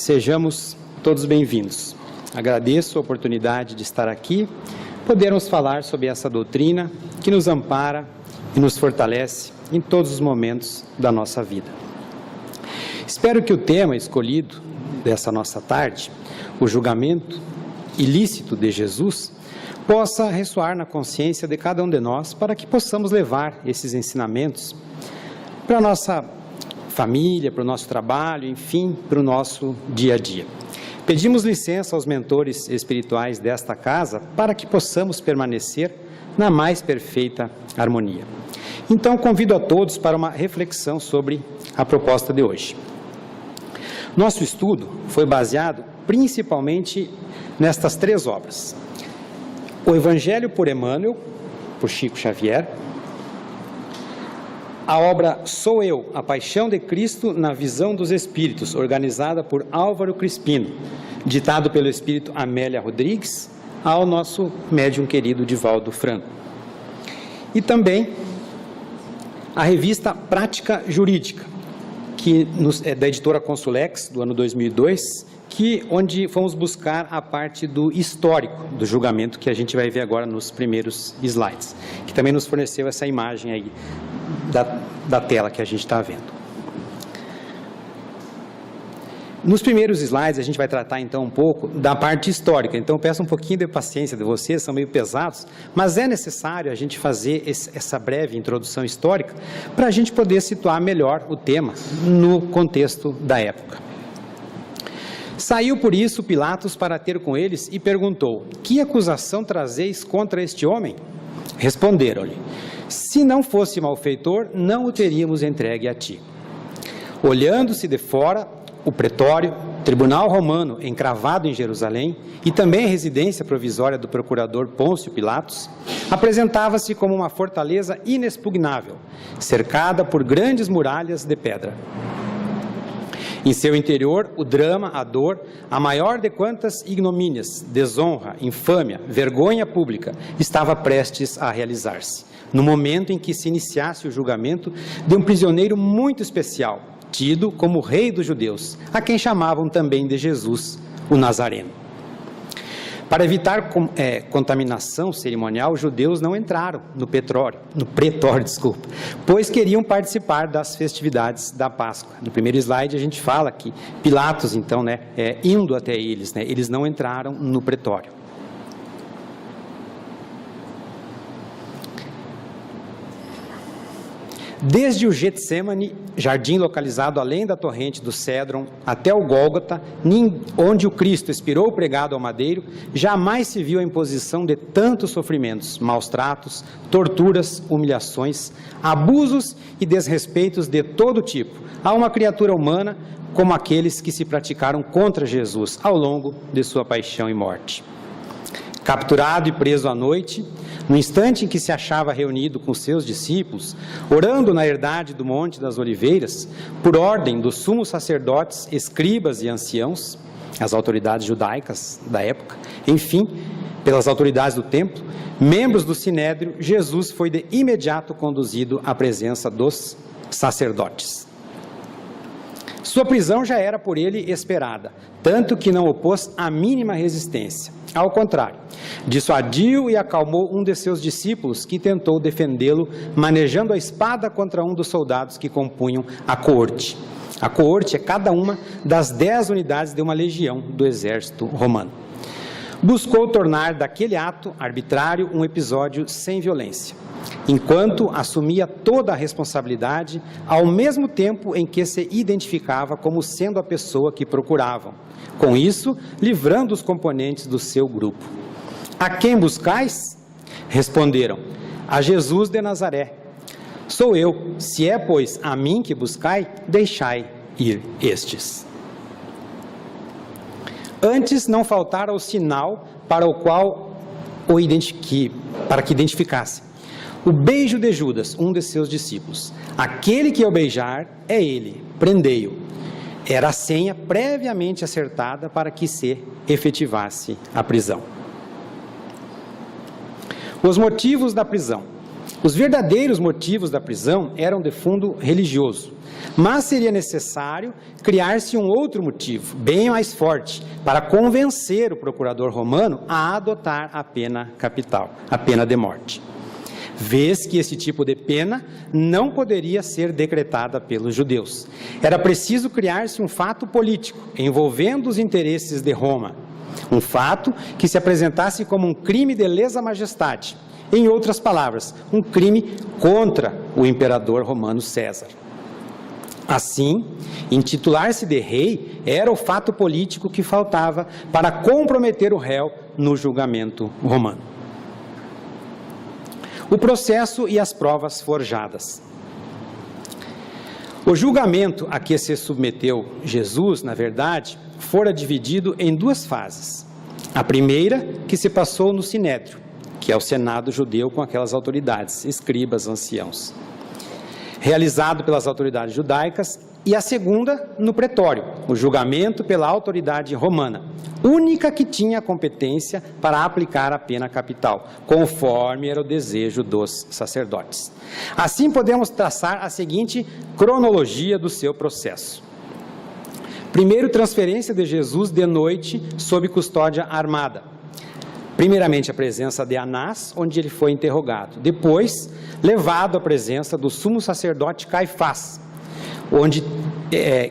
Sejamos todos bem-vindos. Agradeço a oportunidade de estar aqui, podermos falar sobre essa doutrina que nos ampara e nos fortalece em todos os momentos da nossa vida. Espero que o tema escolhido dessa nossa tarde, o julgamento ilícito de Jesus, possa ressoar na consciência de cada um de nós para que possamos levar esses ensinamentos para a nossa família, para o nosso trabalho, enfim, para o nosso dia a dia. Pedimos licença aos mentores espirituais desta casa para que possamos permanecer na mais perfeita harmonia. Então, convido a todos para uma reflexão sobre a proposta de hoje. Nosso estudo foi baseado principalmente nestas três obras: o Evangelho por Emmanuel, por Chico Xavier; a obra Sou Eu, a Paixão de Cristo na Visão dos Espíritos, organizada por Álvaro Crispino, ditado pelo Espírito Amélia Rodrigues, ao nosso médium querido Divaldo Franco. E também a revista Prática Jurídica, que é da editora Consulex, do ano 2002, onde fomos buscar a parte do histórico do julgamento, que a gente vai ver agora nos primeiros slides, que também nos forneceu essa imagem aí da tela que a gente está vendo. Nos primeiros slides a gente vai tratar então um pouco da parte histórica, então eu peço um pouquinho de paciência de vocês, são meio pesados, mas é necessário a gente fazer essa breve introdução histórica para a gente poder situar melhor o tema no contexto da época. Saiu por isso Pilatos para ter com eles e perguntou: que acusação trazeis contra este homem? Responderam-lhe: se não fosse malfeitor, não o teríamos entregue a ti. Olhando-se de fora, o pretório, tribunal romano encravado em Jerusalém e também a residência provisória do procurador Pôncio Pilatos, apresentava-se como uma fortaleza inexpugnável, cercada por grandes muralhas de pedra. Em seu interior, o drama, a dor, a maior de quantas ignomínias, desonra, infâmia, vergonha pública, estava prestes a realizar-se, no momento em que se iniciasse o julgamento de um prisioneiro muito especial, tido como rei dos judeus, a quem chamavam também de Jesus, o Nazareno. Para evitar contaminação cerimonial, os judeus não entraram no pretório, pois queriam participar das festividades da Páscoa. No primeiro slide a gente fala que Pilatos, então, indo até eles, eles não entraram no pretório. Desde o Getsemane, jardim localizado além da torrente do Cédron, até o Gólgota, onde o Cristo expirou pregado ao madeiro, jamais se viu a imposição de tantos sofrimentos, maus tratos, torturas, humilhações, abusos e desrespeitos de todo tipo a uma criatura humana como aqueles que se praticaram contra Jesus ao longo de sua paixão e morte. Capturado e preso à noite, no instante em que se achava reunido com seus discípulos, orando na herdade do Monte das Oliveiras, por ordem dos sumos sacerdotes, escribas e anciãos, as autoridades judaicas da época, enfim, pelas autoridades do templo, membros do Sinédrio, Jesus foi de imediato conduzido à presença dos sacerdotes. Sua prisão já era por ele esperada, tanto que não opôs a mínima resistência. Ao contrário, dissuadiu e acalmou um de seus discípulos que tentou defendê-lo, manejando a espada contra um dos soldados que compunham a coorte. A coorte é cada uma das 10 unidades de uma legião do exército romano. Buscou tornar daquele ato arbitrário um episódio sem violência, enquanto assumia toda a responsabilidade, ao mesmo tempo em que se identificava como sendo a pessoa que procuravam, com isso livrando os componentes do seu grupo. A quem buscais? Responderam: a Jesus de Nazaré. Sou eu, se é, pois, a mim que buscai, deixai ir estes. Antes não faltara o sinal para o qual para que identificasse: o beijo de Judas, um de seus discípulos. Aquele que o beijar é ele, prendei-o. Era a senha previamente acertada para que se efetivasse a prisão. Os motivos da prisão. Os verdadeiros motivos da prisão eram de fundo religioso, mas seria necessário criar-se um outro motivo, bem mais forte, para convencer o procurador romano a adotar a pena capital, a pena de morte. Vês que esse tipo de pena não poderia ser decretada pelos judeus. Era preciso criar-se um fato político, envolvendo os interesses de Roma. Um fato que se apresentasse como um crime de lesa majestade. Em outras palavras, um crime contra o imperador romano César. Assim, intitular-se de rei era o fato político que faltava para comprometer o réu no julgamento romano. O processo e as provas forjadas. O julgamento a que se submeteu Jesus, na verdade, fora dividido em duas fases. A primeira, que se passou no Sinédrio, que é o Senado judeu com aquelas autoridades, escribas, anciãos, realizado pelas autoridades judaicas, e a segunda no Pretório, o julgamento pela autoridade romana, única que tinha a competência para aplicar a pena capital, conforme era o desejo dos sacerdotes. Assim podemos traçar a seguinte cronologia do seu processo. Primeiro, transferência de Jesus de noite sob custódia armada. Primeiramente, a presença de Anás, onde ele foi interrogado. Depois, levado à presença do sumo sacerdote Caifás, onde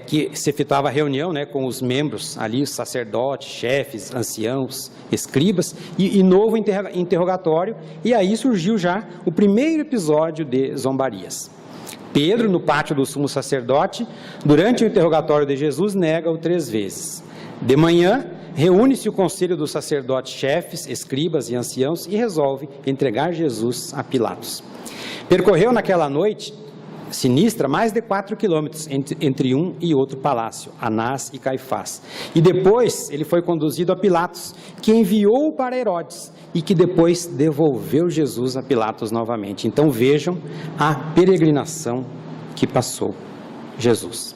que se efetuava a reunião, né, com os membros ali, os sacerdotes, chefes, anciãos, escribas, e novo interrogatório, e aí surgiu já o primeiro episódio de zombarias. Pedro, no pátio do sumo sacerdote, durante o interrogatório de Jesus, nega-o 3 vezes. De manhã, reúne-se o conselho dos sacerdotes, chefes, escribas e anciãos e resolve entregar Jesus a Pilatos. Percorreu naquela noite sinistra mais de 4 quilômetros entre um e outro palácio, Anás e Caifás. E depois ele foi conduzido a Pilatos, que enviou para Herodes e que depois devolveu Jesus a Pilatos novamente. Então vejam a peregrinação que passou Jesus.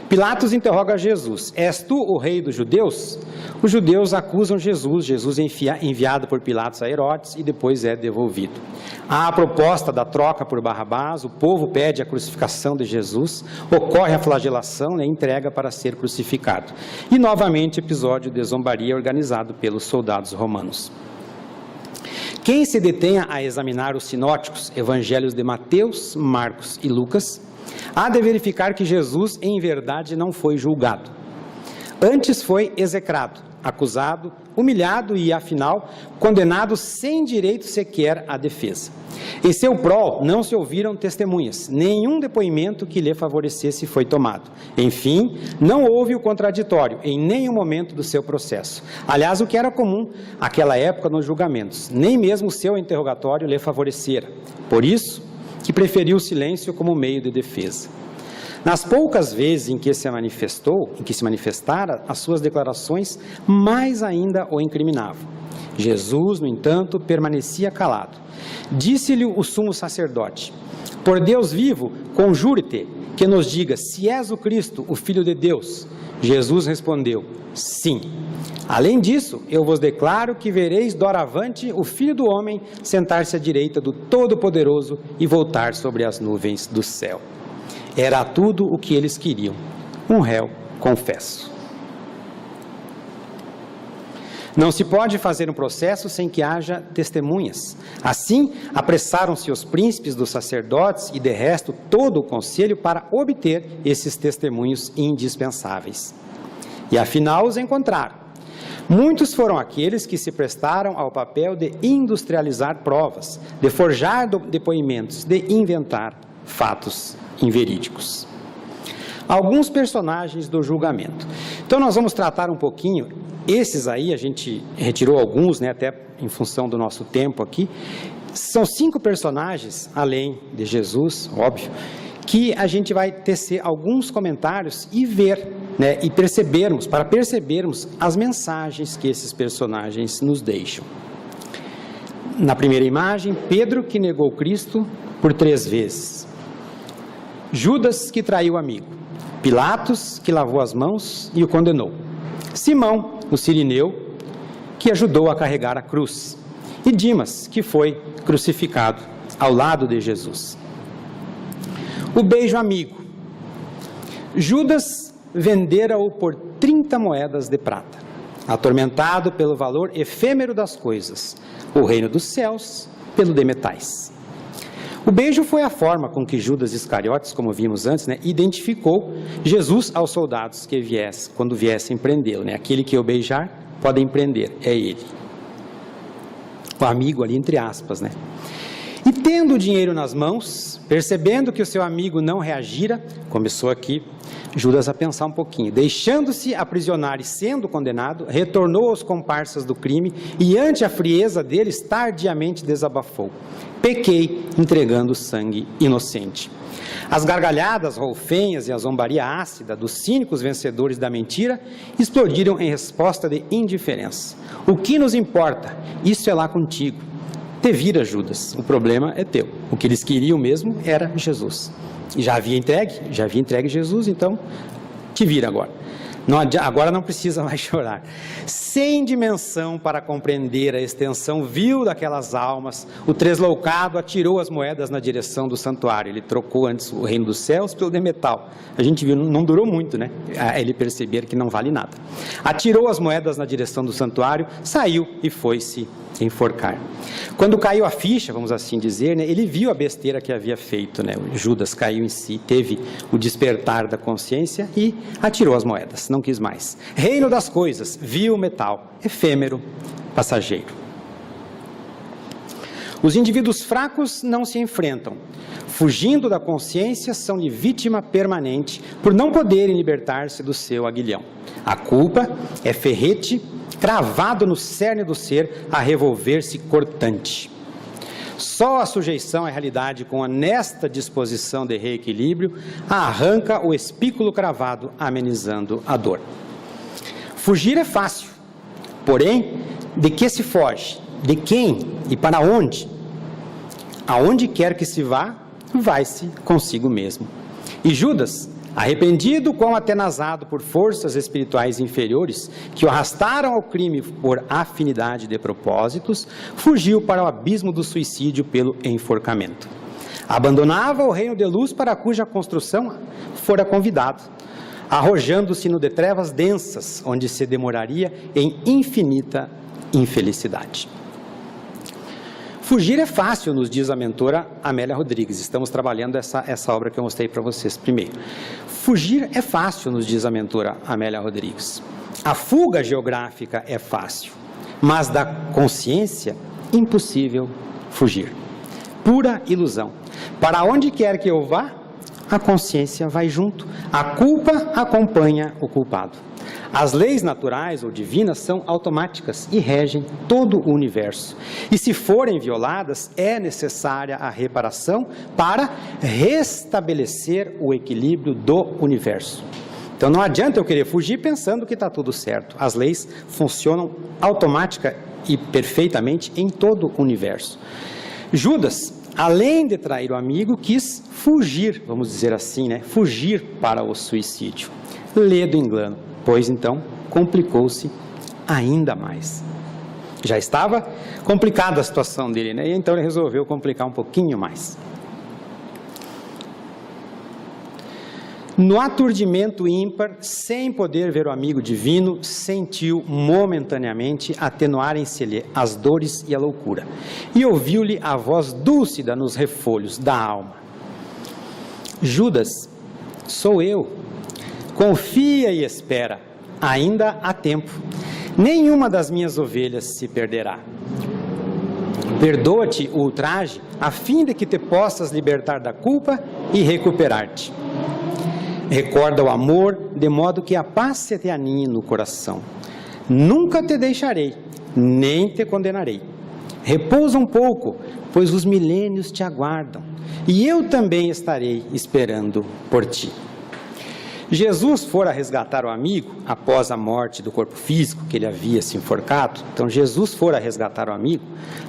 Pilatos interroga Jesus: és tu o rei dos judeus? Os judeus acusam Jesus, enviado por Pilatos a Herodes e depois é devolvido. Há a proposta da troca por Barrabás, o povo pede a crucificação de Jesus, ocorre a flagelação e a entrega para ser crucificado. E novamente episódio de zombaria organizado pelos soldados romanos. Quem se detenha a examinar os sinóticos, evangelhos de Mateus, Marcos e Lucas, há de verificar que Jesus, em verdade, não foi julgado. Antes foi execrado, acusado, humilhado e, afinal, condenado sem direito sequer à defesa. Em seu prol não se ouviram testemunhas, nenhum depoimento que lhe favorecesse foi tomado. Enfim, não houve o contraditório em nenhum momento do seu processo. Aliás, o que era comum naquela época nos julgamentos, nem mesmo o seu interrogatório lhe favorecera. Por isso, que preferiu o silêncio como meio de defesa. Nas poucas vezes em que se manifestara, as suas declarações mais ainda o incriminavam. Jesus, no entanto, permanecia calado. Disse-lhe o sumo sacerdote: por Deus vivo, conjure-te que nos diga se és o Cristo, o Filho de Deus. Jesus respondeu: sim. Além disso, eu vos declaro que vereis doravante o Filho do Homem sentar-se à direita do Todo-Poderoso e voltar sobre as nuvens do céu. Era tudo o que eles queriam, um réu confesso. Não se pode fazer um processo sem que haja testemunhas. Assim, apressaram-se os príncipes dos sacerdotes e, de resto, todo o conselho para obter esses testemunhos indispensáveis. E afinal os encontraram. Muitos foram aqueles que se prestaram ao papel de industrializar provas, de forjar depoimentos, de inventar fatos inverídicos. Alguns personagens do julgamento. Então nós vamos tratar um pouquinho, esses aí a gente retirou alguns, né, até em função do nosso tempo aqui. São 5 personagens, além de Jesus, óbvio, que a gente vai tecer alguns comentários e ver, né, e percebermos as mensagens que esses personagens nos deixam. Na primeira imagem, Pedro, que negou Cristo por 3 vezes. Judas, que traiu o amigo. Pilatos, que lavou as mãos e o condenou. Simão, o sirineu, que ajudou a carregar a cruz. E Dimas, que foi crucificado ao lado de Jesus. O beijo amigo. Judas vendera-o por 30 moedas de prata, atormentado pelo valor efêmero das coisas, o reino dos céus pelo de metais. O beijo foi a forma com que Judas Iscariotes, como vimos antes, identificou Jesus aos soldados que quando viessem prendê-lo. Aquele que eu beijar, podem prender, é ele. O amigo ali, entre aspas. E tendo o dinheiro nas mãos, percebendo que o seu amigo não reagira, começou aqui Judas a pensar um pouquinho. Deixando-se aprisionar e sendo condenado, retornou aos comparsas do crime e, ante a frieza deles, tardiamente desabafou: pequei entregando sangue inocente. As gargalhadas rolfenhas e a zombaria ácida dos cínicos vencedores da mentira explodiram em resposta de indiferença. O que nos importa? Isso é lá contigo. Te vira, Judas, o problema é teu. O que eles queriam mesmo era Jesus. E já havia entregue Jesus, então te vira agora. Agora não precisa mais chorar. Sem dimensão para compreender a extensão vil daquelas almas, o tresloucado atirou as moedas na direção do santuário. Ele trocou antes o reino dos céus pelo de metal. A gente viu, não durou muito, a ele perceber que não vale nada. Atirou as moedas na direção do santuário, saiu e foi-se enforcar. Quando caiu a ficha, vamos assim dizer, ele viu a besteira que havia feito, O Judas caiu em si, teve o despertar da consciência e atirou as moedas, não quis mais. Reino das coisas, vil metal, efêmero, passageiro. Os indivíduos fracos não se enfrentam. Fugindo da consciência, são-lhe vítima permanente por não poderem libertar-se do seu aguilhão. A culpa é ferrete cravado no cerne do ser a revolver-se cortante. Só a sujeição à realidade com honesta disposição de reequilíbrio arranca o espículo cravado, amenizando a dor. Fugir é fácil, porém, de que se foge? De quem e para onde? Aonde quer que se vá, vai-se consigo mesmo. E Judas, arrependido quão atenazado por forças espirituais inferiores que o arrastaram ao crime por afinidade de propósitos, fugiu para o abismo do suicídio pelo enforcamento. Abandonava o reino de luz para cuja construção fora convidado, arrojando-se no de trevas densas, onde se demoraria em infinita infelicidade. Fugir é fácil, nos diz a mentora Amélia Rodrigues. Estamos trabalhando essa obra que eu mostrei para vocês primeiro. Fugir é fácil, nos diz a mentora Amélia Rodrigues. A fuga geográfica é fácil, mas da consciência, impossível fugir. Pura ilusão. Para onde quer que eu vá, a consciência vai junto. A culpa acompanha o culpado. As leis naturais ou divinas são automáticas e regem todo o universo. E se forem violadas, é necessária a reparação para restabelecer o equilíbrio do universo. Então não adianta eu querer fugir pensando que está tudo certo. As leis funcionam automática e perfeitamente em todo o universo. Judas, além de trair o amigo, quis fugir, vamos dizer assim, fugir para o suicídio. Lê do engano. Pois então, complicou-se ainda mais. Já estava complicada a situação dele, E então ele resolveu complicar um pouquinho mais. No aturdimento ímpar, sem poder ver o amigo divino, sentiu momentaneamente atenuarem-se-lhe as dores e a loucura, e ouviu-lhe a voz dúlcida nos refolhos da alma: Judas, sou eu. Confia e espera, ainda há tempo. Nenhuma das minhas ovelhas se perderá. Perdoa-te o ultraje, a fim de que te possas libertar da culpa e recuperar-te. Recorda o amor, de modo que a paz se te aninhe no coração. Nunca te deixarei, nem te condenarei. Repousa um pouco, pois os milênios te aguardam, e eu também estarei esperando por ti. Jesus fora resgatar o amigo após a morte do corpo físico, que ele havia se enforcado. Então Jesus fora resgatar o amigo,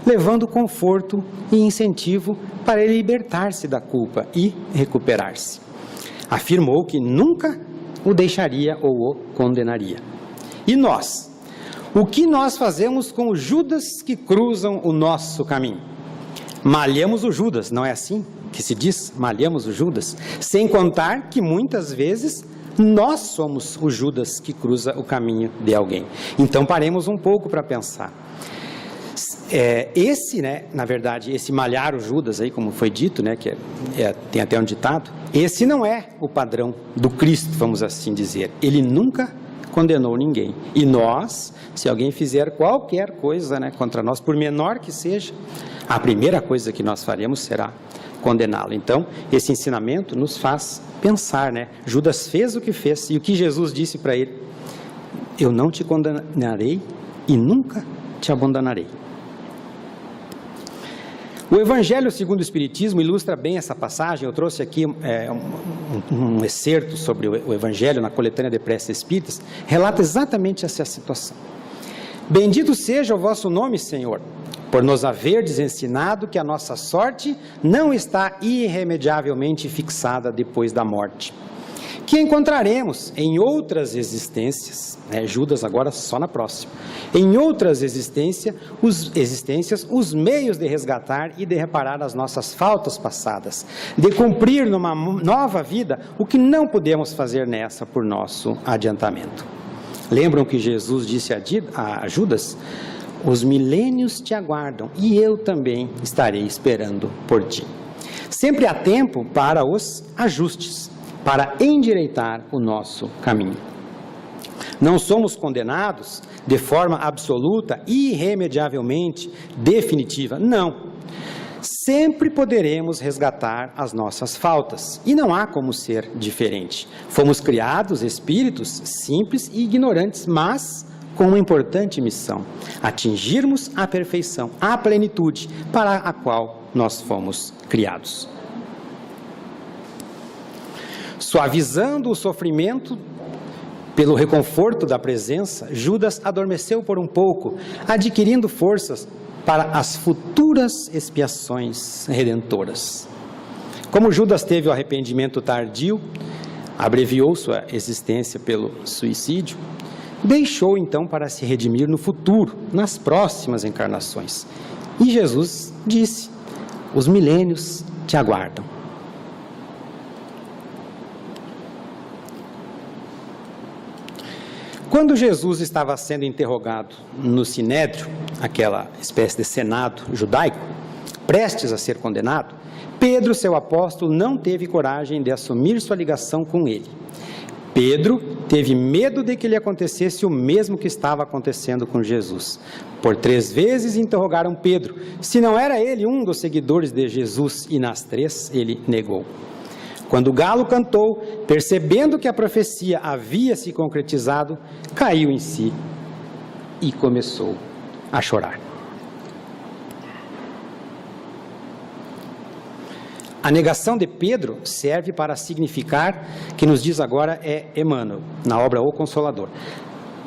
levando conforto e incentivo para ele libertar-se da culpa e recuperar-se. Afirmou que nunca o deixaria ou o condenaria. E nós? O que nós fazemos com os Judas que cruzam o nosso caminho? Malhamos o Judas, não é assim que se diz? Malhamos o Judas. Sem contar que muitas vezes nós somos o Judas que cruza o caminho de alguém. Então paremos um pouco para pensar. Na verdade, esse malhar o Judas aí, como foi dito, né, que tem até um ditado, esse não é o padrão do Cristo, vamos assim dizer. Ele nunca condenou ninguém. E nós, se alguém fizer qualquer coisa, né, contra nós, por menor que seja, a primeira coisa que nós faremos será condená-lo. Então, esse ensinamento nos faz pensar, né? Judas fez o que fez, e o que Jesus disse para ele: eu não te condenarei e nunca te abandonarei. O Evangelho segundo o Espiritismo ilustra bem essa passagem. Eu trouxe aqui um excerto sobre o Evangelho na coletânea de preces espíritas, relata exatamente essa situação. Bendito seja o vosso nome, Senhor, por nos haverdes ensinado que a nossa sorte não está irremediavelmente fixada depois da morte, que encontraremos em outras existências, Judas agora só na próxima, em outras existências os meios de resgatar e de reparar as nossas faltas passadas, de cumprir numa nova vida o que não pudemos fazer nessa por nosso adiantamento. Lembram que Jesus disse a Judas: os milênios te aguardam e eu também estarei esperando por ti. Sempre há tempo para os ajustes, para endireitar o nosso caminho. Não somos condenados de forma absoluta, irremediavelmente, definitiva. Não. Sempre poderemos resgatar as nossas faltas, e não há como ser diferente. Fomos criados espíritos simples e ignorantes, mas com uma importante missão: atingirmos a perfeição, a plenitude para a qual nós fomos criados. Suavizando o sofrimento pelo reconforto da presença, Judas adormeceu por um pouco, adquirindo forças para as futuras expiações redentoras. Como Judas teve o arrependimento tardio, abreviou sua existência pelo suicídio, deixou então para se redimir no futuro, nas próximas encarnações. E Jesus disse: os milênios te aguardam. Quando Jesus estava sendo interrogado no Sinédrio, aquela espécie de senado judaico, prestes a ser condenado, Pedro, seu apóstolo, não teve coragem de assumir sua ligação com ele. Pedro teve medo de que lhe acontecesse o mesmo que estava acontecendo com Jesus. Por 3 vezes interrogaram Pedro se não era ele um dos seguidores de Jesus, e nas 3 ele negou. Quando o galo cantou, percebendo que a profecia havia se concretizado, caiu em si e começou a chorar. A negação de Pedro serve para significar, que nos diz agora é Emmanuel, na obra O Consolador.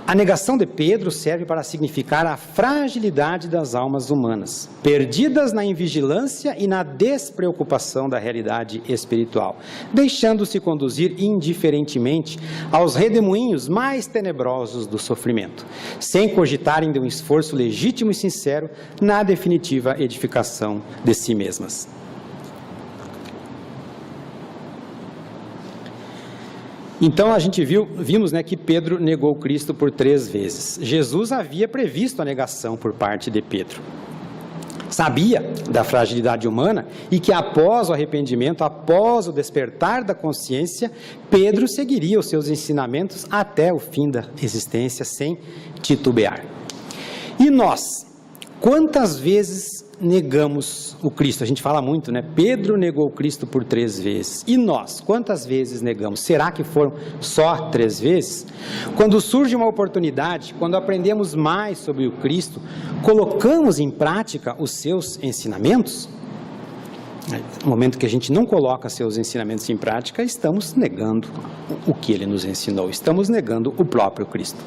A negação de Pedro serve para significar a fragilidade das almas humanas, perdidas na invigilância e na despreocupação da realidade espiritual, deixando-se conduzir indiferentemente aos redemoinhos mais tenebrosos do sofrimento, sem cogitarem de um esforço legítimo e sincero na definitiva edificação de si mesmas. Então a gente vimos, né, que Pedro negou Cristo por 3 vezes. Jesus havia previsto a negação por parte de Pedro. Sabia da fragilidade humana e que após o arrependimento, após o despertar da consciência, Pedro seguiria os seus ensinamentos até o fim da existência sem titubear. E nós, quantas vezes negamos o Cristo? A gente fala muito, né? Pedro negou o Cristo por 3 vezes. E nós, quantas vezes negamos? Será que foram só 3 vezes? Quando surge uma oportunidade, quando aprendemos mais sobre o Cristo, colocamos em prática os seus ensinamentos? No momento que a gente não coloca seus ensinamentos em prática, estamos negando o que ele nos ensinou, estamos negando o próprio Cristo.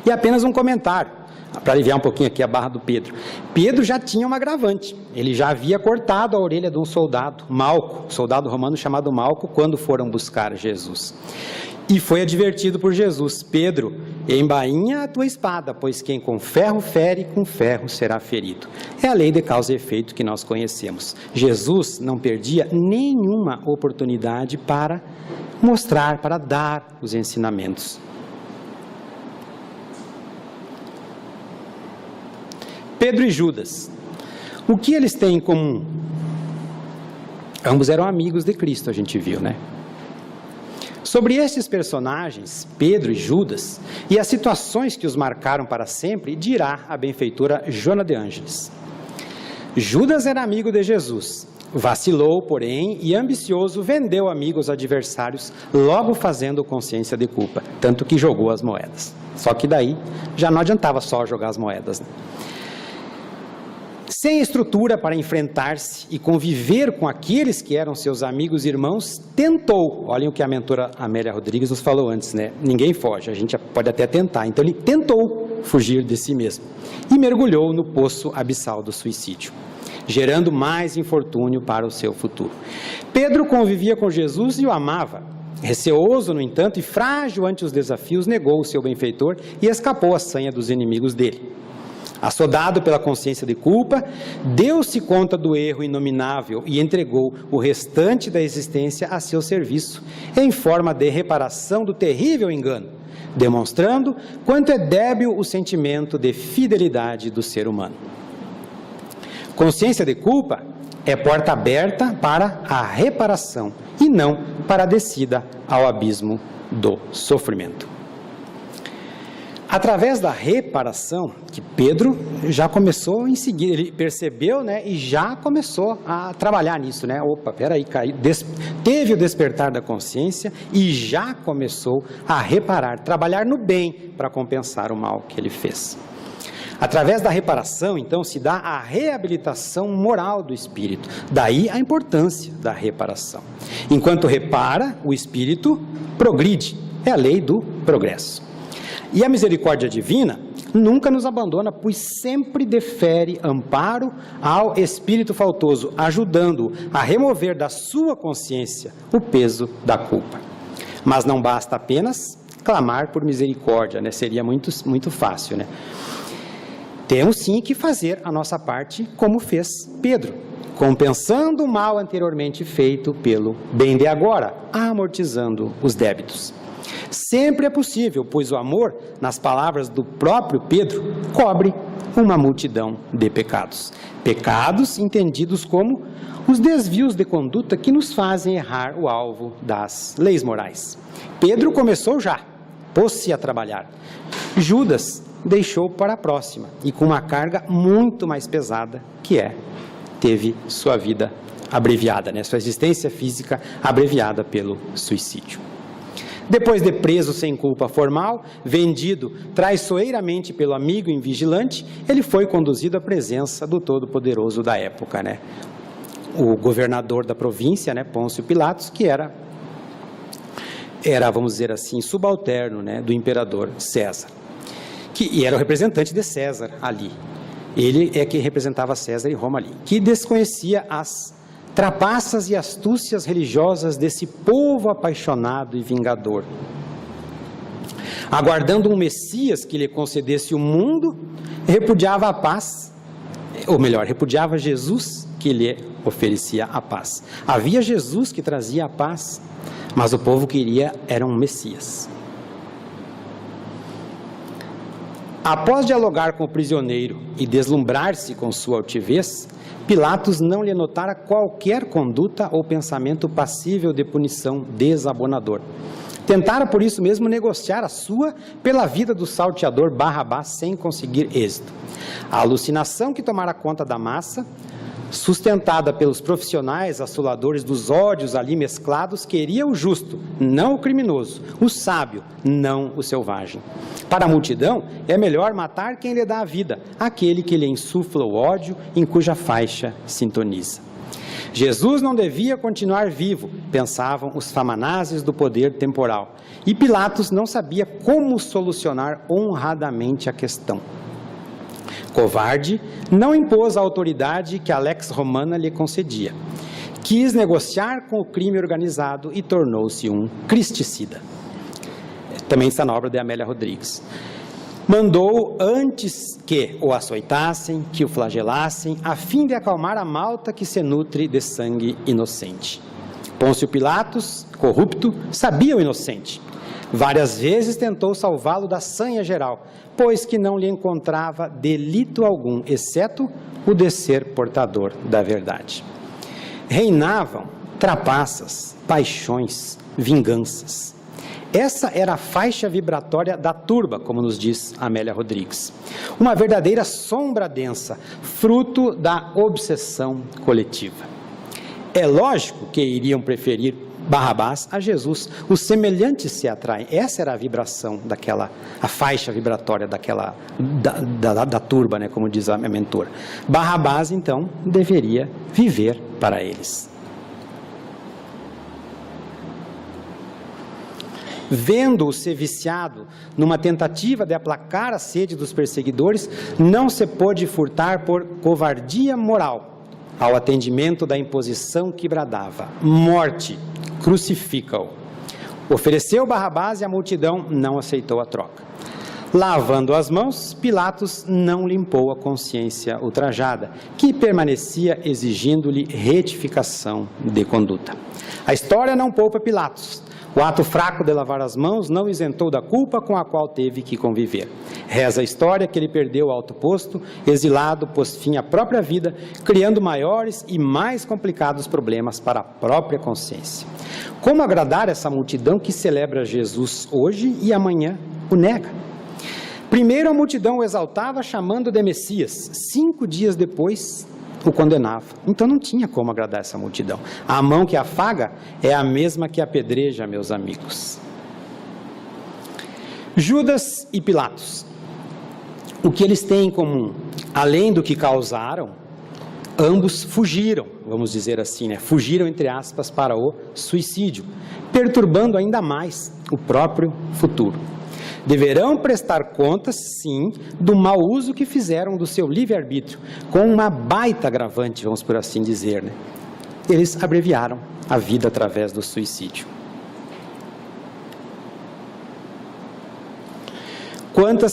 E apenas um comentário: para aliviar um pouquinho aqui a barra do Pedro. Pedro já tinha um agravante, ele já havia cortado a orelha de um soldado, Malco, soldado romano chamado Malco, quando foram buscar Jesus. E foi advertido por Jesus: Pedro, embainha a tua espada, pois quem com ferro fere, com ferro será ferido. É a lei de causa e efeito que nós conhecemos. Jesus não perdia nenhuma oportunidade para mostrar, para dar os ensinamentos. Pedro e Judas, o que eles têm em comum? Ambos eram amigos de Cristo, a gente viu, né? Sobre estes personagens, Pedro e Judas, e as situações que os marcaram para sempre, dirá a benfeitora Joana de Ângeles. Judas era amigo de Jesus, vacilou, porém, e ambicioso vendeu amigos adversários, logo fazendo consciência de culpa, tanto que jogou as moedas. Só que daí já não adiantava só jogar as moedas, né? Sem estrutura para enfrentar-se e conviver com aqueles que eram seus amigos e irmãos, tentou, olhem o que a mentora Amélia Rodrigues nos falou antes, né? Ninguém foge, a gente pode até tentar. Então ele tentou fugir de si mesmo e mergulhou no poço abissal do suicídio, gerando mais infortúnio para o seu futuro. Pedro convivia com Jesus e o amava. Receoso, no entanto, e frágil ante os desafios, negou o seu benfeitor e escapou à sanha dos inimigos dele. Assodado pela consciência de culpa, deu-se conta do erro inominável e entregou o restante da existência a seu serviço, em forma de reparação do terrível engano, demonstrando quanto é débil o sentimento de fidelidade do ser humano. Consciência de culpa é porta aberta para a reparação e não para a descida ao abismo do sofrimento. Através da reparação, que Pedro já começou em seguida, ele percebeu, né, e já começou a trabalhar nisso, né? Opa, peraí, teve o despertar da consciência e já começou a reparar, trabalhar no bem para compensar o mal que ele fez. Através da reparação, então, se dá a reabilitação moral do espírito. Daí a importância da reparação. Enquanto repara, o espírito progride. É a lei do progresso. E a misericórdia divina nunca nos abandona, pois sempre defere amparo ao espírito faltoso, ajudando-o a remover da sua consciência o peso da culpa. Mas não basta apenas clamar por misericórdia, né? Seria muito fácil, né? Temos sim que fazer a nossa parte, como fez Pedro, compensando o mal anteriormente feito pelo bem de agora, amortizando os débitos. Sempre é possível, pois o amor, nas palavras do próprio Pedro, cobre uma multidão de pecados. Pecados entendidos como os desvios de conduta que nos fazem errar o alvo das leis morais. Pedro começou já, pôs-se a trabalhar. Judas deixou para a próxima e com uma carga muito mais pesada, teve sua vida abreviada, né? Sua existência física abreviada pelo suicídio. Depois de preso sem culpa formal, vendido traiçoeiramente pelo amigo invigilante, ele foi conduzido à presença do Todo-Poderoso da época, né? O governador da província, né, Pôncio Pilatos, que era, vamos dizer assim, subalterno, né, do imperador César, e era o representante de César ali. Ele é que representava César em Roma ali, que desconhecia as trapaças e astúcias religiosas desse povo apaixonado e vingador. Aguardando um Messias que lhe concedesse o mundo, repudiava a paz, ou melhor, repudiava Jesus que lhe oferecia a paz. Havia Jesus que trazia a paz, mas o povo queria era um Messias. Após dialogar com o prisioneiro e deslumbrar-se com sua altivez, Pilatos não lhe notara qualquer conduta ou pensamento passível de punição desabonador. Tentara, por isso mesmo, negociar a sua pela vida do salteador Barrabás sem conseguir êxito. A alucinação que tomara conta da massa, sustentada pelos profissionais assoladores dos ódios ali mesclados, queria o justo, não o criminoso, o sábio, não o selvagem. Para a multidão, é melhor matar quem lhe dá a vida, aquele que lhe insufla o ódio, em cuja faixa sintoniza. Jesus não devia continuar vivo, pensavam os famanazes do poder temporal, e Pilatos não sabia como solucionar honradamente a questão. Covarde, não impôs a autoridade que a Lex Romana lhe concedia. Quis negociar com o crime organizado e tornou-se um cristicida. Também está na obra de Amélia Rodrigues. Mandou antes que o açoitassem, que o flagelassem, a fim de acalmar a malta que se nutre de sangue inocente. Pôncio Pilatos, corrupto, sabia o inocente. Várias vezes tentou salvá-lo da sanha geral, pois que não lhe encontrava delito algum, exceto o de ser portador da verdade. Reinavam trapaças, paixões, vinganças. Essa era a faixa vibratória da turba, como nos diz Amélia Rodrigues. Uma verdadeira sombra densa, fruto da obsessão coletiva. É lógico que iriam preferir Barrabás a Jesus. Os semelhantes se atraem. Essa era a vibração a faixa vibratória da turba, né, como diz a minha mentora. Barrabás, então, deveria viver para eles. Vendo-o ser viciado numa tentativa de aplacar a sede dos perseguidores, não se pôde furtar por covardia moral ao atendimento da imposição que bradava: morte, crucifica-o. Ofereceu Barrabás e a multidão não aceitou a troca. Lavando as mãos, Pilatos não limpou a consciência ultrajada, que permanecia exigindo-lhe retificação de conduta. A história não poupa Pilatos. O ato fraco de lavar as mãos não isentou da culpa com a qual teve que conviver. Reza a história que ele perdeu o alto posto, exilado, pôs fim à própria vida, criando maiores e mais complicados problemas para a própria consciência. Como agradar essa multidão que celebra Jesus hoje e amanhã o nega? Primeiro a multidão o exaltava chamando de Messias, 5 dias depois o condenava. Então não tinha como agradar essa multidão. A mão que afaga é a mesma que apedreja, meus amigos. Judas e Pilatos. O que eles têm em comum? Além do que causaram, ambos fugiram, vamos dizer assim, né? Fugiram, entre aspas, para o suicídio, perturbando ainda mais o próprio futuro. Deverão prestar contas, sim, do mau uso que fizeram do seu livre-arbítrio, com uma baita agravante, vamos por assim dizer, né? Eles abreviaram a vida através do suicídio.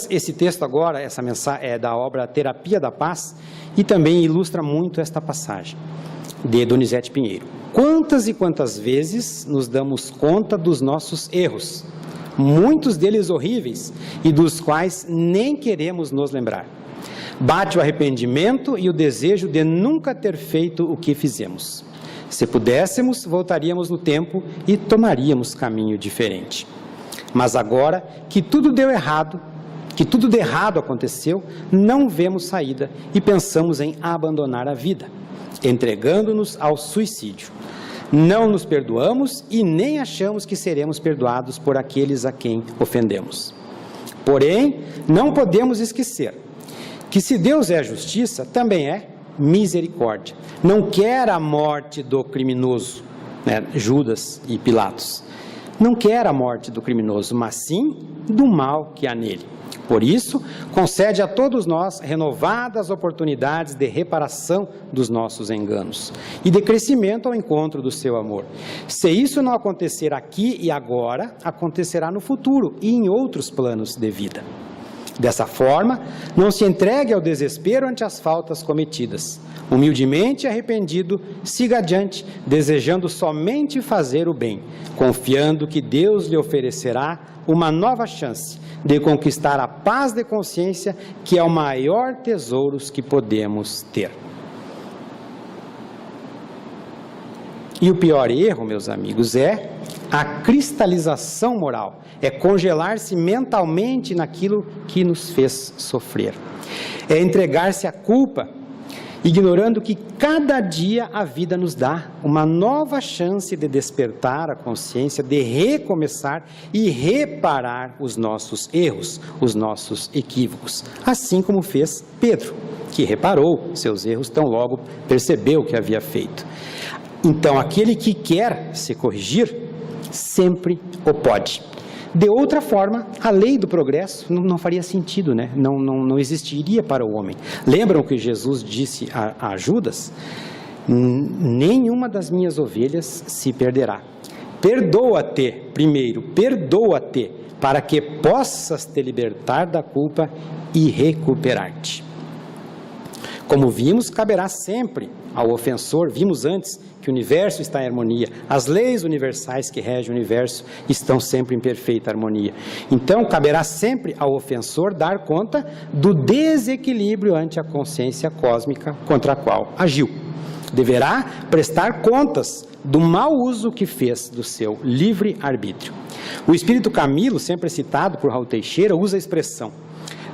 Esse texto agora, essa mensagem é da obra Terapia da Paz, e também ilustra muito esta passagem, de Donizete Pinheiro. Quantas e quantas vezes nos damos conta dos nossos erros, muitos deles horríveis, e dos quais nem queremos nos lembrar. Bate o arrependimento e o desejo de nunca ter feito o que fizemos. Se pudéssemos, voltaríamos no tempo e tomaríamos caminho diferente. Mas agora que tudo deu errado, que tudo de errado aconteceu, não vemos saída e pensamos em abandonar a vida, entregando-nos ao suicídio. Não nos perdoamos e nem achamos que seremos perdoados por aqueles a quem ofendemos. Porém, não podemos esquecer que se Deus é justiça, também é misericórdia. Não quer a morte do criminoso, né, Judas e Pilatos. Não quer a morte do criminoso, mas sim do mal que há nele. Por isso, concede a todos nós renovadas oportunidades de reparação dos nossos enganos e de crescimento ao encontro do seu amor. Se isso não acontecer aqui e agora, acontecerá no futuro e em outros planos de vida. Dessa forma, não se entregue ao desespero ante as faltas cometidas. Humildemente arrependido, siga adiante, desejando somente fazer o bem, confiando que Deus lhe oferecerá uma nova chance de conquistar a paz de consciência, que é o maior tesouro que podemos ter. E o pior erro, meus amigos, é a cristalização moral, é congelar-se mentalmente naquilo que nos fez sofrer, é entregar-se à culpa, ignorando que cada dia a vida nos dá uma nova chance de despertar a consciência, de recomeçar e reparar os nossos erros, os nossos equívocos, assim como fez Pedro, que reparou seus erros tão logo percebeu o que havia feito. Então, aquele que quer se corrigir, sempre o pode. De outra forma, a lei do progresso não faria sentido, né? Não existiria para o homem. Lembram que Jesus disse a Judas? Nenhuma das minhas ovelhas se perderá. Perdoa-te, primeiro, perdoa-te, para que possas te libertar da culpa e recuperar-te. Como vimos, caberá sempre ao ofensor, vimos antes que o universo está em harmonia, as leis universais que regem o universo estão sempre em perfeita harmonia. Então, caberá sempre ao ofensor dar conta do desequilíbrio ante a consciência cósmica contra a qual agiu. Deverá prestar contas do mau uso que fez do seu livre-arbítrio. O espírito Camilo, sempre citado por Raul Teixeira, usa a expressão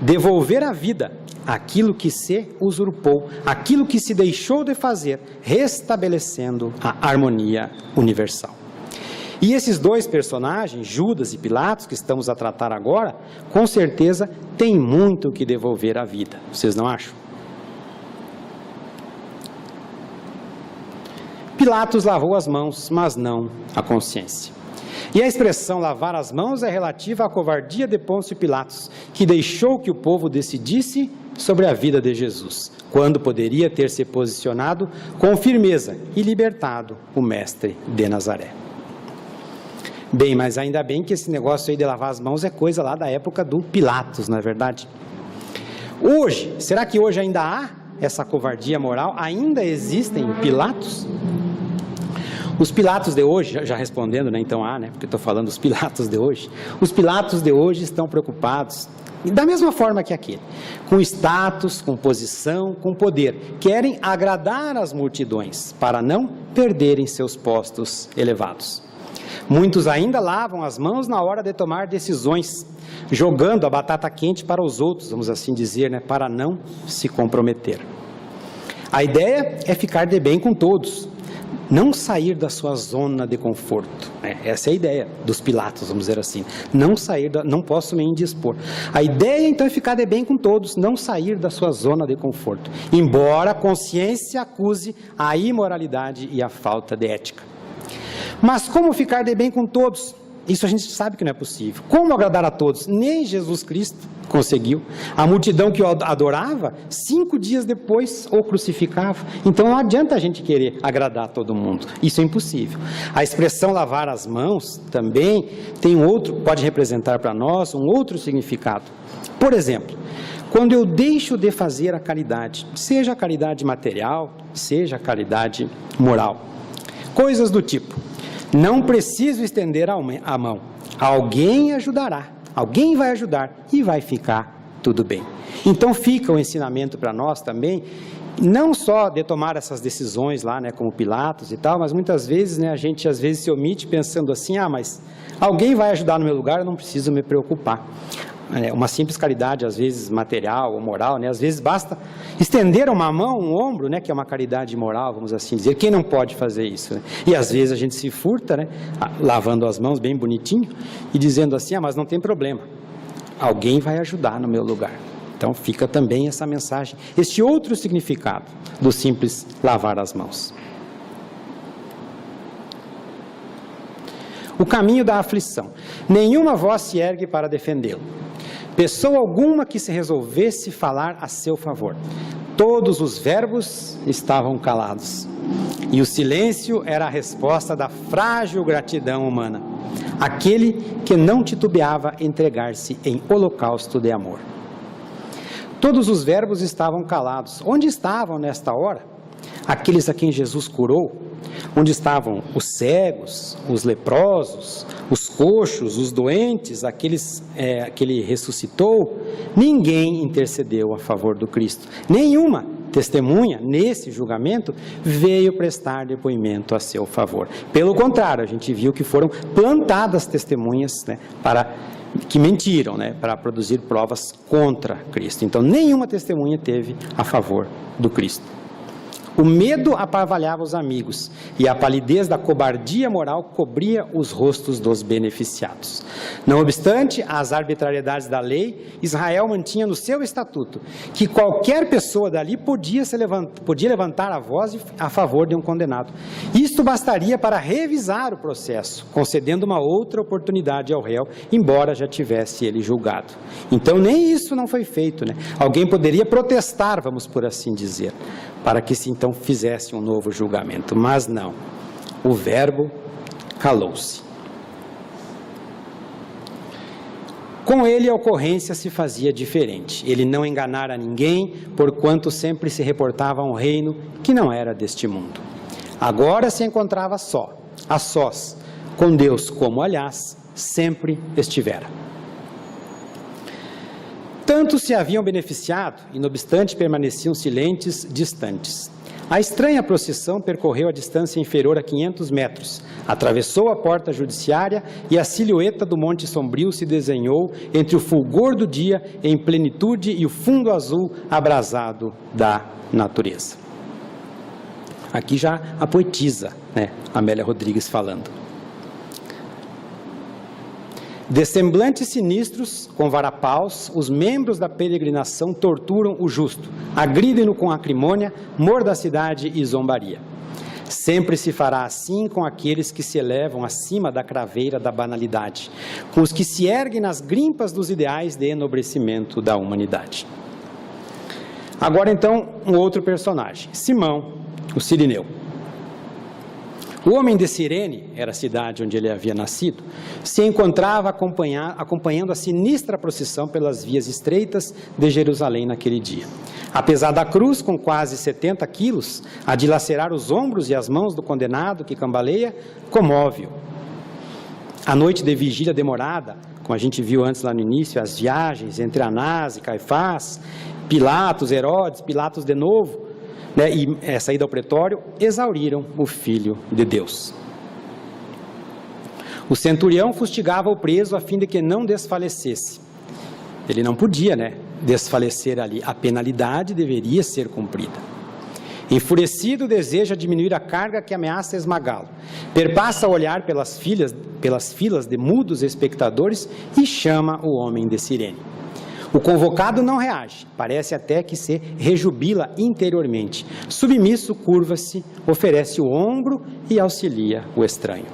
devolver à vida aquilo que se usurpou, aquilo que se deixou de fazer, restabelecendo a harmonia universal. E esses dois personagens, Judas e Pilatos, que estamos a tratar agora, com certeza têm muito que devolver à vida. Vocês não acham? Pilatos lavou as mãos, mas não a consciência. E a expressão lavar as mãos é relativa à covardia de Pôncio Pilatos, que deixou que o povo decidisse sobre a vida de Jesus, quando poderia ter se posicionado com firmeza e libertado o mestre de Nazaré. Bem, mas ainda bem que esse negócio aí de lavar as mãos é coisa lá da época do Pilatos, não é verdade? Hoje, será que hoje ainda há essa covardia moral? Ainda existem Pilatos? Os Pilatos de hoje, já respondendo, né, então porque estou falando dos Pilatos de hoje, os Pilatos de hoje estão preocupados, da mesma forma que aquele, com status, com posição, com poder, querem agradar as multidões, para não perderem seus postos elevados. Muitos ainda lavam as mãos na hora de tomar decisões, jogando a batata quente para os outros, vamos assim dizer, né, para não se comprometer. A ideia é ficar de bem com todos, não sair da sua zona de conforto, né? Essa é a ideia dos Pilatos, vamos dizer assim, não posso me indispor. A ideia então é ficar de bem com todos, não sair da sua zona de conforto, embora a consciência acuse a imoralidade e a falta de ética. Mas como ficar de bem com todos? Isso a gente sabe que não é possível. Como agradar a todos? Nem Jesus Cristo conseguiu. A multidão que o adorava, 5 dias depois o crucificava. Então não adianta a gente querer agradar a todo mundo. Isso é impossível. A expressão lavar as mãos também tem pode representar para nós um outro significado. Por exemplo, quando eu deixo de fazer a caridade, seja a caridade material, seja a caridade moral, coisas do tipo: não preciso estender a mão, alguém ajudará, alguém vai ajudar e vai ficar tudo bem. Então fica o ensinamento para nós também, não só de tomar essas decisões lá, né, como Pilatos e tal, mas muitas vezes, né, a gente às vezes se omite pensando assim, mas alguém vai ajudar no meu lugar, eu não preciso me preocupar. Uma simples caridade, às vezes material ou moral, né? Às vezes basta estender uma mão, um ombro, né? Que é uma caridade moral, vamos assim dizer. Quem não pode fazer isso, né? E às vezes a gente se furta, né? Lavando as mãos bem bonitinho e dizendo assim, mas não tem problema, alguém vai ajudar no meu lugar. Então fica também essa mensagem, este outro significado do simples lavar as mãos. O caminho da aflição. Nenhuma voz se ergue para defendê-lo. Pessoa alguma que se resolvesse falar a seu favor. Todos os verbos estavam calados. E o silêncio era a resposta da frágil gratidão humana. Aquele que não titubeava entregar-se em holocausto de amor. Todos os verbos estavam calados. Onde estavam nesta hora aqueles a quem Jesus curou? Onde estavam os cegos, os leprosos, os coxos, os doentes, aqueles que ele ressuscitou? Ninguém intercedeu a favor do Cristo. Nenhuma testemunha nesse julgamento veio prestar depoimento a seu favor. Pelo contrário, a gente viu que foram plantadas testemunhas, né, que mentiram, né, para produzir provas contra Cristo. Então, nenhuma testemunha teve a favor do Cristo. O medo aparvalhava os amigos e a palidez da cobardia moral cobria os rostos dos beneficiados. Não obstante as arbitrariedades da lei, Israel mantinha no seu estatuto que qualquer pessoa dali podia levantar a voz a favor de um condenado. Isto bastaria para revisar o processo, concedendo uma outra oportunidade ao réu, embora já tivesse ele julgado. Então nem isso não foi feito, né? Alguém poderia protestar, vamos por assim dizer, para que se então fizesse um novo julgamento, mas não, o verbo calou-se. Com ele a ocorrência se fazia diferente, ele não enganara ninguém, porquanto sempre se reportava a um reino que não era deste mundo. Agora se encontrava só, a sós, com Deus, como aliás sempre estivera. Tantos se haviam beneficiado, e não obstante permaneciam silentes, distantes. A estranha procissão percorreu a distância inferior a 500 metros, atravessou a porta judiciária e a silhueta do Monte Sombrio se desenhou entre o fulgor do dia em plenitude e o fundo azul abrasado da natureza. Aqui já a poetisa, né, Amélia Rodrigues falando. De semblantes sinistros, com varapaus, os membros da peregrinação torturam o justo, agridem-no com acrimônia, mordacidade e zombaria. Sempre se fará assim com aqueles que se elevam acima da craveira da banalidade, com os que se erguem nas grimpas dos ideais de enobrecimento da humanidade. Agora então, um outro personagem, Simão, o Cirineu. O homem de Cirene, era a cidade onde ele havia nascido, se encontrava acompanhando a sinistra procissão pelas vias estreitas de Jerusalém naquele dia. Apesar da cruz, com quase 70 quilos, a dilacerar os ombros e as mãos do condenado que cambaleia, comove-o. A noite de vigília demorada, como a gente viu antes lá no início, as viagens entre Anás e Caifás, Pilatos, Herodes, Pilatos de novo, né, e a saída ao pretório, exauriram o Filho de Deus. O centurião fustigava o preso a fim de que não desfalecesse. Ele não podia, desfalecer ali. A penalidade deveria ser cumprida. Enfurecido, deseja diminuir a carga que ameaça esmagá-lo. Perpassa a olhar pelas filas de mudos espectadores e chama o homem de Cirene. O convocado não reage, parece até que se rejubila interiormente. Submisso, curva-se, oferece o ombro e auxilia o estranho.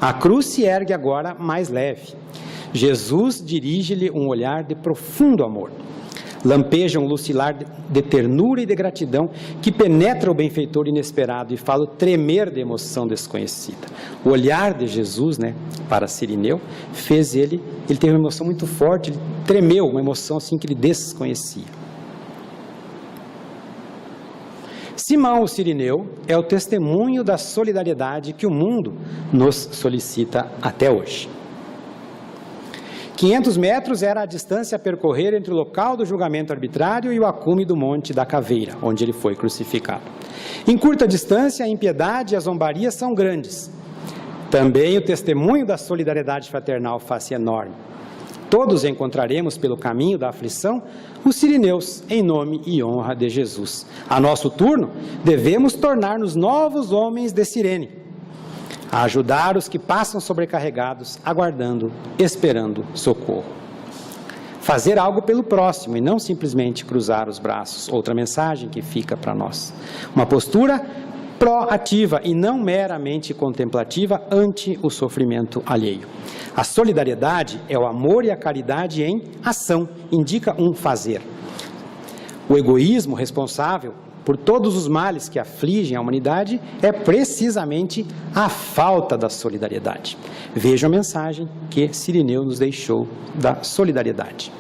A cruz se ergue agora mais leve. Jesus dirige-lhe um olhar de profundo amor. Lampeja um lucilar de ternura e de gratidão que penetra o benfeitor inesperado e faz-o tremer de emoção desconhecida. O olhar de Jesus, para Cirineu, fez ele teve uma emoção muito forte, ele tremeu, uma emoção assim que ele desconhecia. Simão, o Cirineu, é o testemunho da solidariedade que o mundo nos solicita até hoje. 500 metros era a distância a percorrer entre o local do julgamento arbitrário e o acume do Monte da Caveira, onde ele foi crucificado. Em curta distância, a impiedade e a zombaria são grandes. Também o testemunho da solidariedade fraternal faz-se enorme. Todos encontraremos pelo caminho da aflição os Cirineus, em nome e honra de Jesus. A nosso turno, devemos tornar-nos novos homens de Cirene, a ajudar os que passam sobrecarregados, aguardando, esperando socorro. Fazer algo pelo próximo e não simplesmente cruzar os braços. Outra mensagem que fica para nós. Uma postura proativa e não meramente contemplativa ante o sofrimento alheio. A solidariedade é o amor e a caridade em ação, indica um fazer. O egoísmo responsável por todos os males que afligem a humanidade é precisamente a falta da solidariedade. Veja a mensagem que Cirineu nos deixou da solidariedade.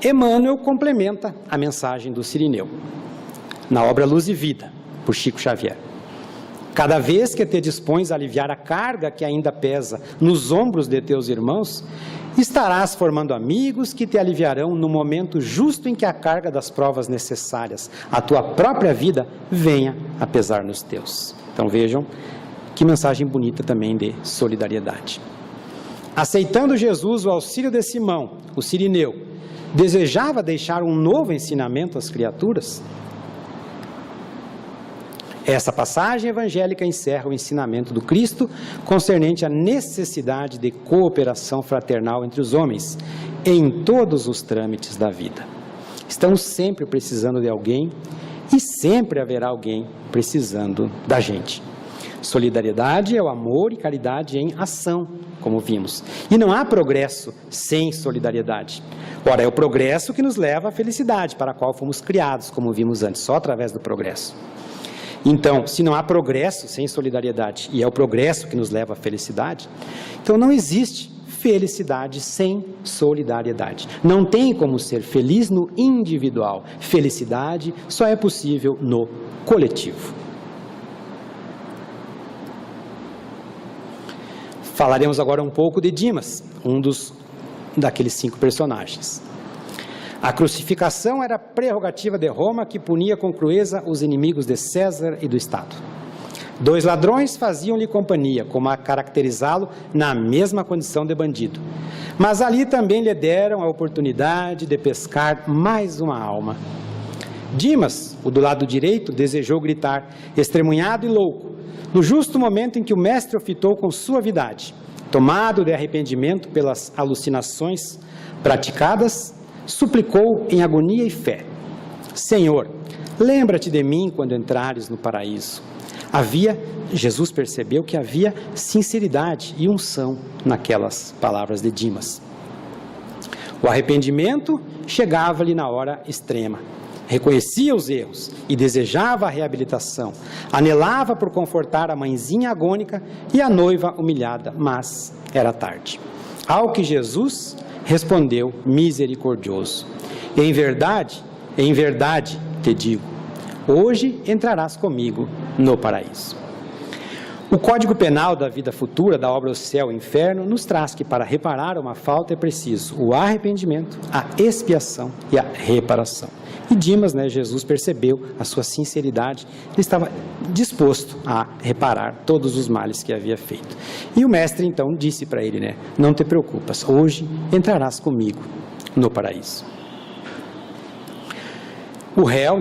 Emmanuel complementa a mensagem do Cirineu, na obra Luz e Vida, por Chico Xavier. Cada vez que te dispões a aliviar a carga que ainda pesa nos ombros de teus irmãos, estarás formando amigos que te aliviarão no momento justo em que a carga das provas necessárias à tua própria vida venha a pesar nos teus. Então vejam que mensagem bonita também de solidariedade. Aceitando Jesus o auxílio de Simão, o Cirineu, Desejava deixar um novo ensinamento às criaturas? Essa passagem evangélica encerra o ensinamento do Cristo concernente à necessidade de cooperação fraternal entre os homens em todos os trâmites da vida. Estamos sempre precisando de alguém e sempre haverá alguém precisando da gente. Solidariedade é o amor e caridade em ação, como vimos. E não há progresso sem solidariedade. Ora, é o progresso que nos leva à felicidade, para a qual fomos criados, como vimos antes, só através do progresso. Então, se não há progresso sem solidariedade, e é o progresso que nos leva à felicidade, então não existe felicidade sem solidariedade. Não tem como ser feliz no individual. Felicidade só é possível no coletivo. Falaremos agora um pouco de Dimas, daqueles 5 personagens. A crucificação era prerrogativa de Roma, que punia com crueza os inimigos de César e do Estado. 2 ladrões faziam-lhe companhia, como a caracterizá-lo na mesma condição de bandido. Mas ali também lhe deram a oportunidade de pescar mais uma alma. Dimas, o do lado direito, desejou gritar, estremunhado e louco, no justo momento em que o mestre o fitou com suavidade. Tomado de arrependimento pelas alucinações praticadas, suplicou em agonia e fé: Senhor, lembra-te de mim quando entrares no paraíso. Jesus percebeu que havia sinceridade e unção naquelas palavras de Dimas. O arrependimento chegava-lhe na hora extrema. Reconhecia os erros e desejava a reabilitação. Anelava por confortar a mãezinha agônica e a noiva humilhada, mas era tarde. Ao que Jesus respondeu misericordioso: em verdade te digo, hoje entrarás comigo no paraíso. O Código Penal da vida futura, da obra O Céu e o Inferno, nos traz que para reparar uma falta é preciso o arrependimento, a expiação e a reparação. E Dimas, Jesus percebeu a sua sinceridade, ele estava disposto a reparar todos os males que havia feito. E o mestre então disse para ele, não te preocupas, hoje entrarás comigo no paraíso. O réu,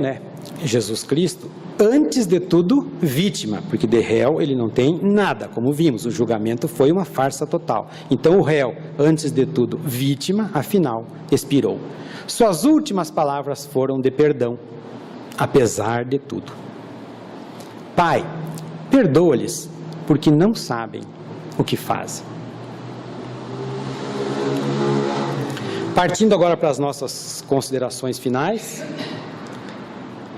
Jesus Cristo, antes de tudo vítima, porque de réu ele não tem nada, como vimos, o julgamento foi uma farsa total. Então o réu, antes de tudo vítima, afinal expirou. Suas últimas palavras foram de perdão, apesar de tudo. Pai, perdoa-lhes, porque não sabem o que fazem. Partindo agora para as nossas considerações finais,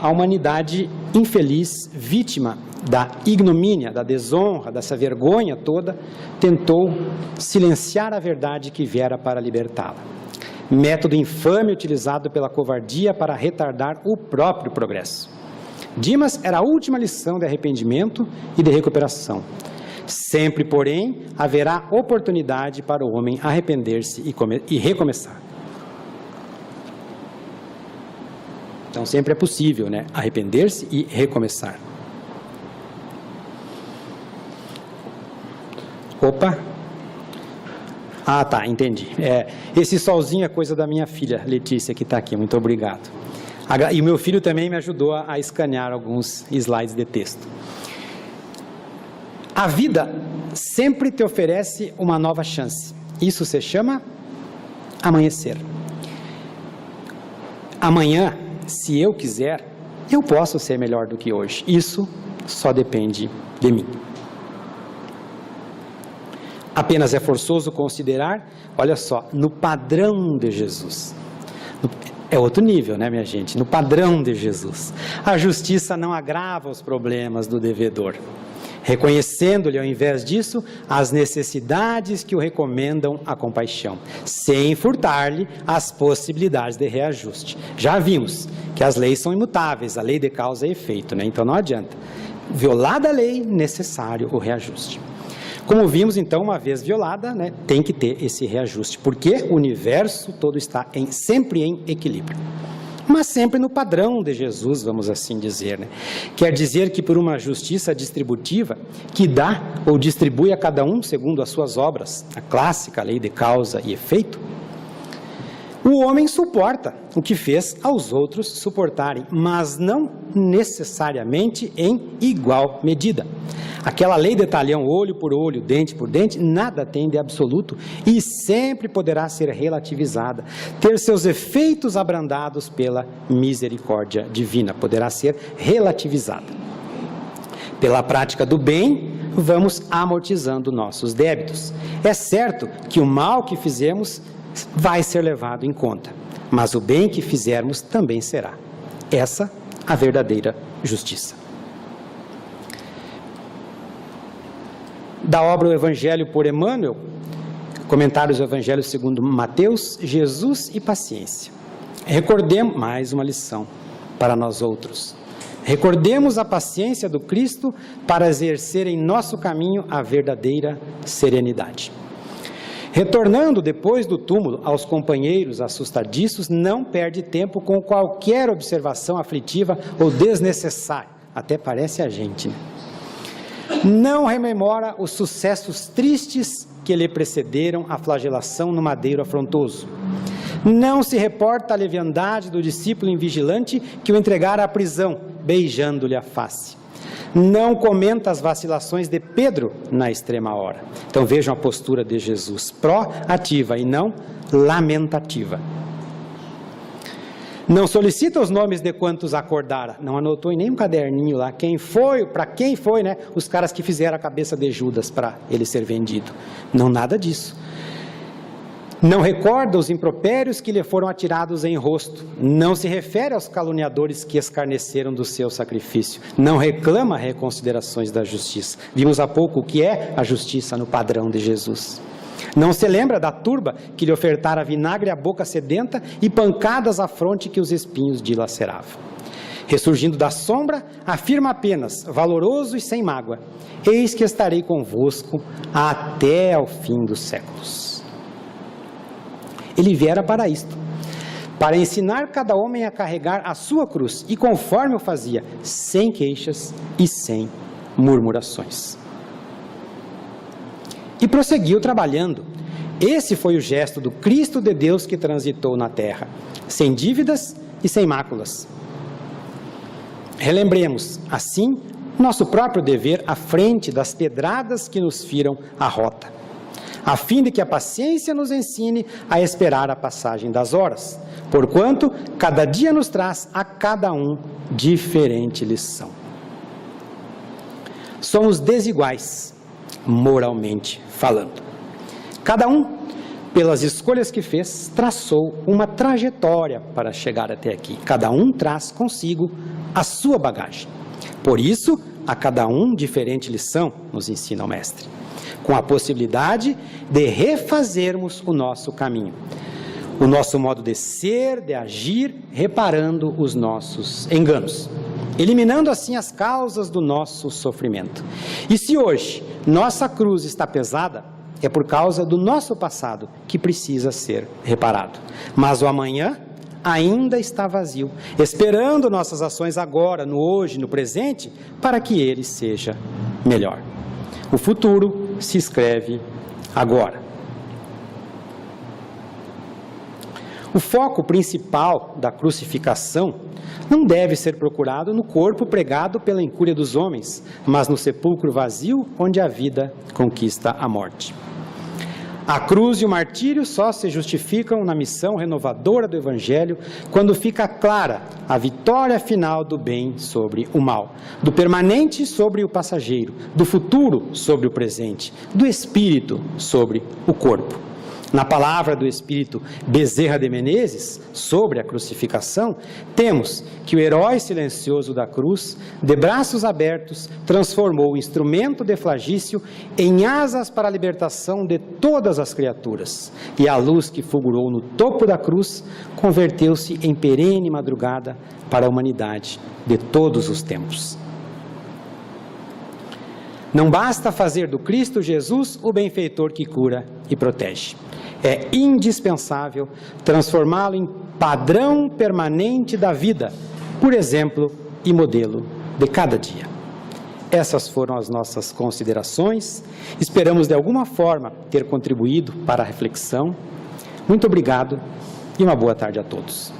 a humanidade infeliz, vítima da ignomínia, da desonra, dessa vergonha toda, tentou silenciar a verdade que viera para libertá-la. Método infame utilizado pela covardia para retardar o próprio progresso. Dimas era a última lição de arrependimento e de recuperação. Sempre, porém, haverá oportunidade para o homem arrepender-se e recomeçar. Então, sempre é possível, arrepender-se e recomeçar. Opa! Ah, tá, entendi. Esse solzinho é coisa da minha filha, Letícia, que está aqui. Muito obrigado. E o meu filho também me ajudou a escanear alguns slides de texto. A vida sempre te oferece uma nova chance. Isso se chama amanhecer. Amanhã, se eu quiser, eu posso ser melhor do que hoje. Isso só depende de mim. Apenas é forçoso considerar, olha só, no padrão de Jesus. É outro nível, minha gente? No padrão de Jesus. A justiça não agrava os problemas do devedor, reconhecendo-lhe, ao invés disso, as necessidades que o recomendam à compaixão, sem furtar-lhe as possibilidades de reajuste. Já vimos que as leis são imutáveis, a lei de causa e efeito, então não adianta. Violada a lei, necessário o reajuste. Como vimos, então, uma vez violada, tem que ter esse reajuste, porque o universo todo está sempre em equilíbrio. Mas sempre no padrão de Jesus, vamos assim dizer. Quer dizer que por uma justiça distributiva, que dá ou distribui a cada um segundo as suas obras, a clássica lei de causa e efeito, O homem suporta o que fez aos outros suportarem, mas não necessariamente em igual medida. Aquela lei de talhão, olho por olho, dente por dente, nada tem de absoluto e sempre poderá ser relativizada, ter seus efeitos abrandados pela misericórdia divina, poderá ser relativizada. Pela prática do bem, vamos amortizando nossos débitos. É certo que o mal que fizemos vai ser levado em conta, mas o bem que fizermos também será. Essa a verdadeira justiça. Da obra O Evangelho por Emmanuel, comentários do Evangelho segundo Mateus, Jesus e paciência. Recordemos, mais uma lição para nós outros. Recordemos a paciência do Cristo para exercer em nosso caminho a verdadeira serenidade. Retornando depois do túmulo aos companheiros assustadiços, não perde tempo com qualquer observação aflitiva ou desnecessária. Até parece a gente, né? Não rememora os sucessos tristes que lhe precederam a flagelação no madeiro afrontoso. Não se reporta a leviandade do discípulo invigilante que o entregara à prisão, beijando-lhe a face. Não comenta as vacilações de Pedro na extrema hora. Então vejam a postura de Jesus, proativa e não lamentativa. Não solicita os nomes de quantos acordara, não anotou em nenhum caderninho lá quem foi, para quem foi, né? Os caras que fizeram a cabeça de Judas para ele ser vendido. Não, nada disso. Não recorda os impropérios que lhe foram atirados em rosto, não se refere aos caluniadores que escarneceram do seu sacrifício, não reclama reconsiderações da justiça. Vimos há pouco o que é a justiça no padrão de Jesus. Não se lembra da turba que lhe ofertara vinagre à boca sedenta e pancadas à fronte que os espinhos dilaceravam. Ressurgindo da sombra, afirma apenas, valoroso e sem mágoa, eis que estarei convosco até ao fim dos séculos. Ele viera para isto, para ensinar cada homem a carregar a sua cruz, e conforme o fazia, sem queixas e sem murmurações. E prosseguiu trabalhando. Esse foi o gesto do Cristo de Deus que transitou na terra, sem dívidas e sem máculas. Relembremos, assim, nosso próprio dever à frente das pedradas que nos firam a rota, a fim de que a paciência nos ensine a esperar a passagem das horas, porquanto cada dia nos traz a cada um diferente lição. Somos desiguais, moralmente falando. Cada um, pelas escolhas que fez, traçou uma trajetória para chegar até aqui. Cada um traz consigo a sua bagagem. Por isso, a cada um diferente lição, nos ensina o Mestre, com a possibilidade de refazermos o nosso caminho, o nosso modo de ser, de agir, reparando os nossos enganos, eliminando assim as causas do nosso sofrimento. E se hoje nossa cruz está pesada, é por causa do nosso passado que precisa ser reparado. Mas o amanhã ainda está vazio, esperando nossas ações agora, no hoje, no presente, para que ele seja melhor. O futuro se escreve agora. O foco principal da crucificação não deve ser procurado no corpo pregado pela incúria dos homens, mas no sepulcro vazio onde a vida conquista a morte. A cruz e o martírio só se justificam na missão renovadora do Evangelho quando fica clara a vitória final do bem sobre o mal, do permanente sobre o passageiro, do futuro sobre o presente, do espírito sobre o corpo. Na palavra do espírito Bezerra de Menezes, sobre a crucificação, temos que o herói silencioso da cruz, de braços abertos, transformou o instrumento de flagício em asas para a libertação de todas as criaturas, e a luz que fulgurou no topo da cruz converteu-se em perene madrugada para a humanidade de todos os tempos. Não basta fazer do Cristo Jesus o benfeitor que cura e protege. É indispensável transformá-lo em padrão permanente da vida, por exemplo e modelo de cada dia. Essas foram as nossas considerações. Esperamos de alguma forma ter contribuído para a reflexão. Muito obrigado e uma boa tarde a todos.